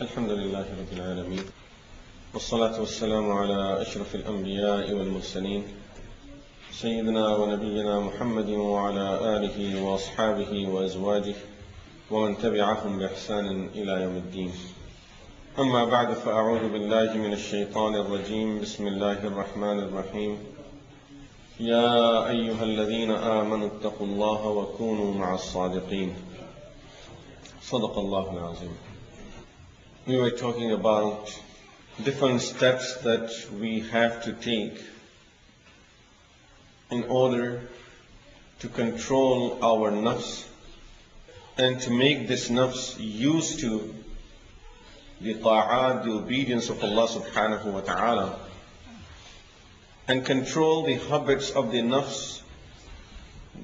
الحمد لله رب العالمين والصلاة والسلام على أشرف الأنبياء والمرسلين سيدنا ونبينا محمد وعلى آله وأصحابه وأزواجه ومن تبعهم بإحسان إلى يوم الدين. أما بعد فأعوذ بالله من الشيطان الرجيم. بسم الله الرحمن الرحيم. يا أيها الذين آمنوا اتقوا الله وكونوا مع الصادقين. صدق الله العظيم. We were talking about different steps that we have to take in order to control our nafs and to make this nafs used to the ta'at, the obedience of Allah subhanahu wa ta'ala, and control the habits of the nafs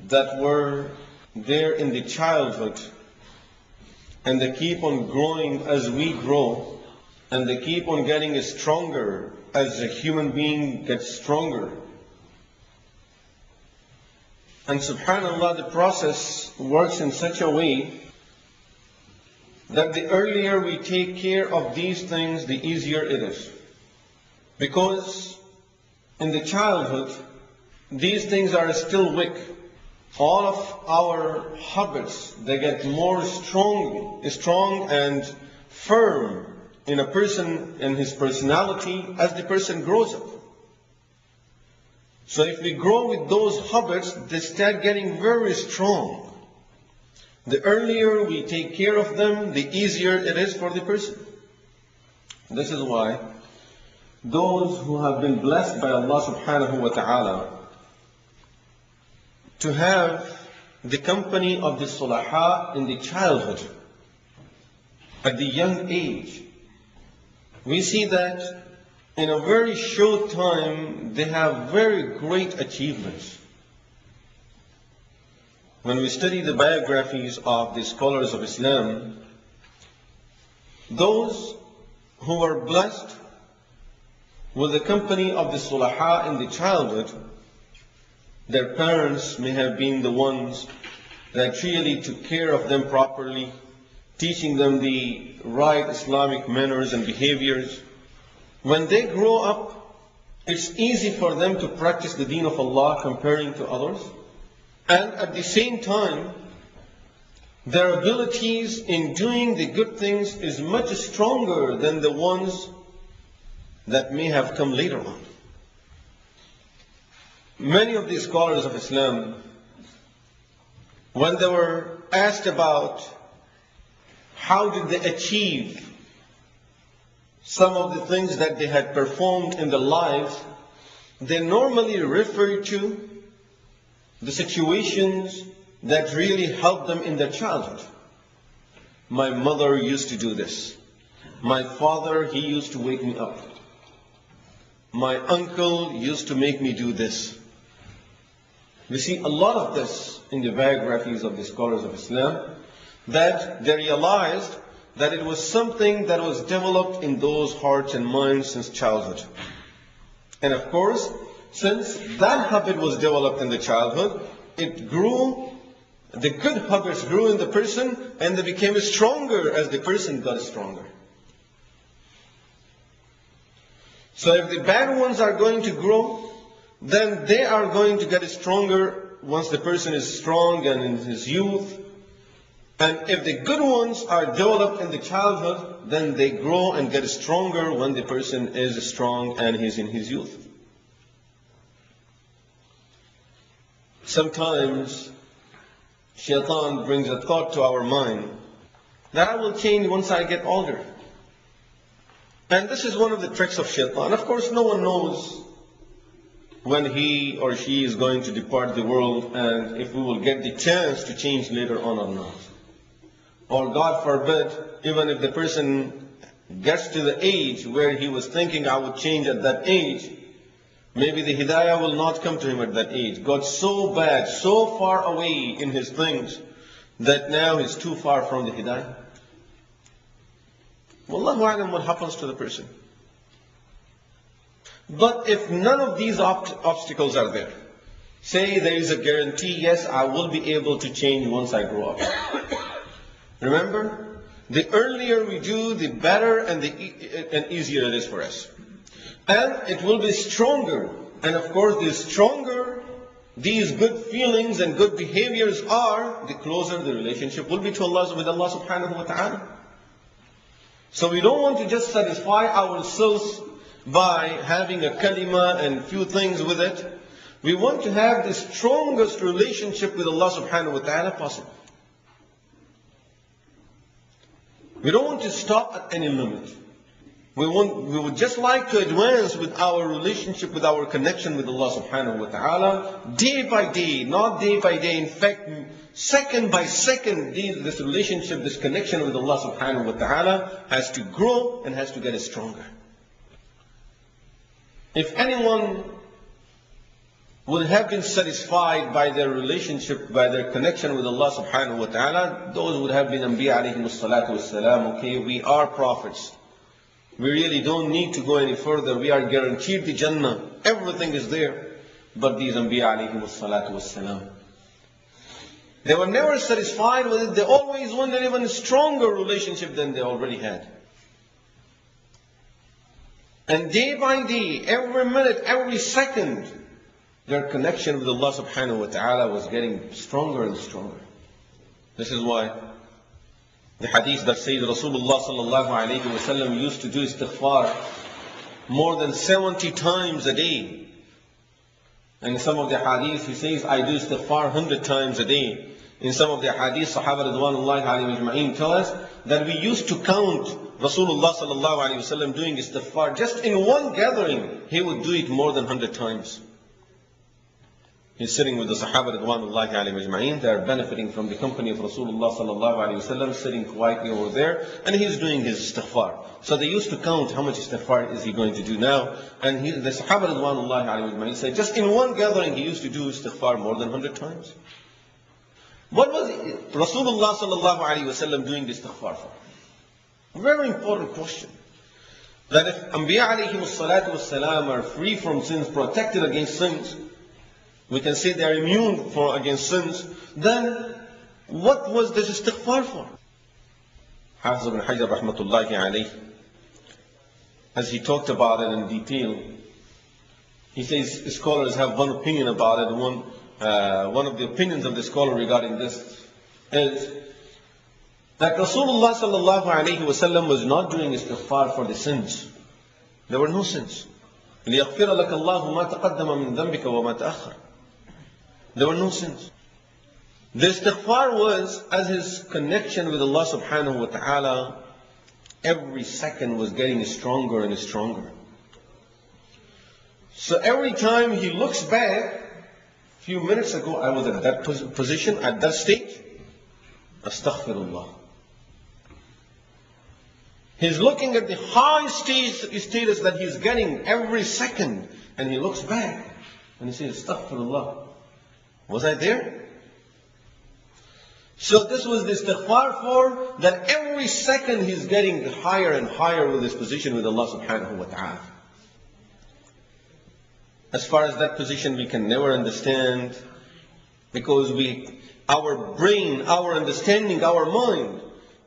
that were there in the childhood, and they keep on growing as we grow, and they keep on getting stronger as a human being gets stronger. And subhanAllah, the process works in such a way that the earlier we take care of these things, the easier it is. Because in the childhood, these things are still weak. All of our habits, they get more strong and firm in a person and his personality as the person grows up. So if we grow with those habits, they start getting very strong. The earlier we take care of them, the easier it is for the person. This is why those who have been blessed by Allah subhanahu wa ta'ala to have the company of the sulaha in the childhood, at the young age, we see that in a very short time they have very great achievements. When we study the biographies of the scholars of Islam, those who were blessed with the company of the sulaha in the childhood, their parents may have been the ones that really took care of them properly, teaching them the right Islamic manners and behaviors. When they grow up, it's easy for them to practice the deen of Allah comparing to others. And at the same time, their abilities in doing the good things is much stronger than the ones that may have come later on. Many of the scholars of Islam, when they were asked about how did they achieve some of the things that they had performed in their lives, they normally refer to the situations that really helped them in their childhood. My mother used to do this. My father, he used to wake me up. My uncle used to make me do this. We see a lot of this in the biographies of the scholars of Islam, that they realized that it was something that was developed in those hearts and minds since childhood. And of course, since that habit was developed in the childhood, it grew, the good habits grew in the person, and they became stronger as the person got stronger. So if the bad ones are going to grow, then they are going to get stronger once the person is strong and in his youth. And if the good ones are developed in the childhood, then they grow and get stronger when the person is strong and he's in his youth. Sometimes Shaitan brings a thought to our mind that I will change once I get older. And this is one of the tricks of Shaitan. Of course, no one knows when he or she is going to depart the world, and if we will get the chance to change later on or not. Or God forbid, even if the person gets to the age where he was thinking I would change at that age, maybe the hidayah will not come to him at that age. God's so bad, so far away in his things, that now he's too far from the hidayah. Wallahu a'lam what happens to the person. But if none of these obstacles are there, say there is a guarantee, yes, I will be able to change once I grow up. Remember, The earlier we do, the better and easier it is for us. And it will be stronger. And of course, the stronger these good feelings and good behaviors are, the closer the relationship will be to Allah, with Allah subhanahu wa ta'ala. So we don't want to just satisfy ourselves by having a kalima and few things with it. We want to have the strongest relationship with Allah subhanahu wa ta'ala possible. We don't want to stop at any limit. We would just like to advance with our relationship, with our connection with Allah subhanahu wa ta'ala, day by day, not day by day. In fact, second by second, this relationship, this connection with Allah subhanahu wa ta'ala has to grow and has to get stronger. If anyone would have been satisfied by their relationship, by their connection with Allah subhanahu wa ta'ala, those would have been Anbiya alayhimu salatu wassalam. Okay, we are prophets. We really don't need to go any further. We are guaranteed the Jannah. Everything is there. But these Anbiya alayhimu salatu wassalam, they were never satisfied with it. They always wanted even a stronger relationship than they already had. And day by day, every minute, every second, their connection with Allah subhanahu wa ta'ala was getting stronger and stronger. This is why the hadith that says Rasulullah sallallahu alayhi wa sallam used to do istighfar more than 70 times a day. And in some of the hadith he says, I do istighfar 100 times a day. In some of the hadith, Sahaba Ridwanullahi alayhim ajma'in tell us that we used to count Rasulullah sallallahu alayhi wa sallam doing istighfar. Just in one gathering, he would do it more than 100 times. He's sitting with the Sahaba Ridwanullahi alayhim ajma'in. They are benefiting from the company of Rasulullah sallallahu alayhi wa sallam, sitting quietly over there, and he's doing his istighfar. So they used to count how much istighfar is he going to do now. And the Sahaba Ridwanullahi alayhim ajma'in said, just in one gathering he used to do istighfar more than 100 times. What was Rasulullah sallallahu alayhi wa sallam doing this istighfar for? A very important question. That if Anbiya alayhimu salatu wassalam are free from sins, protected against sins, we can say they are immune against sins, then what was this istighfar for? Hafiz ibn Hajar rahmatullahi alayhi, as he talked about it in detail, he says scholars have one opinion about it. One of the opinions of the scholar regarding this is that Rasulullah sallallahu alayhi wa sallam was not doing istighfar for the sins. There were no sins. لِيَغْفِرَ لَكَ اللَّهُ مَا تَقَدَّمَ مِن ذَنْبِكَ وَمَا تَأَخَّرَ. There were no sins. The istighfar was as his connection with Allah subhanahu wa ta'ala every second was getting stronger and stronger. So every time he looks back, a few minutes ago I was at that position, at that state, astaghfirullah. He's looking at the high status that he's getting every second, and he looks back and he says, astaghfirullah. Was I there? So this was the istighfar for that every second he's getting higher and higher with his position with Allah subhanahu wa ta'ala. As far as that position we can never understand, because our brain, our understanding, our mind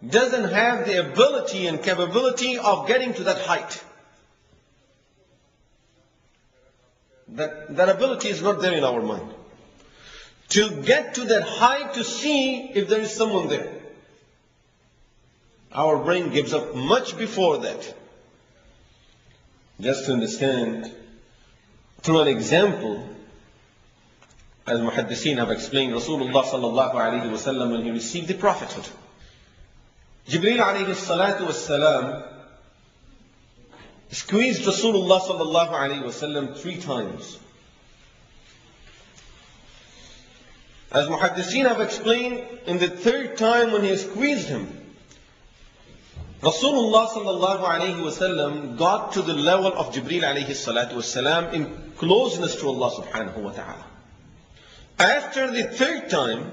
doesn't have the ability and capability of getting to that height. That ability is not there in our mind. To get to that height, to see if there is someone there. Our brain gives up much before that. Just to understand, through an example, as Muhaddiseen have explained, Rasulullah sallallahu alayhi wa sallam, when he received the prophethood, Jibreel alayhi salatu wassalam squeezed Rasulullah sallallahu alayhi wa sallam 3 times. As Muhaddiseen have explained, in the 3rd time when he squeezed him, Rasulullah sallallahu alayhi wa sallam got to the level of Jibreel alayhi salatu wasalam in closeness to Allah subhanahu wa ta'ala. After the 3rd time,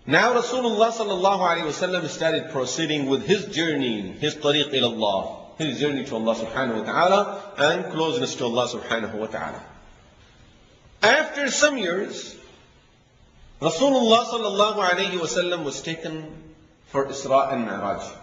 now Rasulullah sallallahu alayhi wa sallam started proceeding with his journey, his tariq ila Allah, his journey to Allah subhanahu wa ta'ala and closeness to Allah subhanahu wa ta'ala. After some years, Rasulullah sallallahu alayhi wa sallam was taken for Isra and Mi'raj.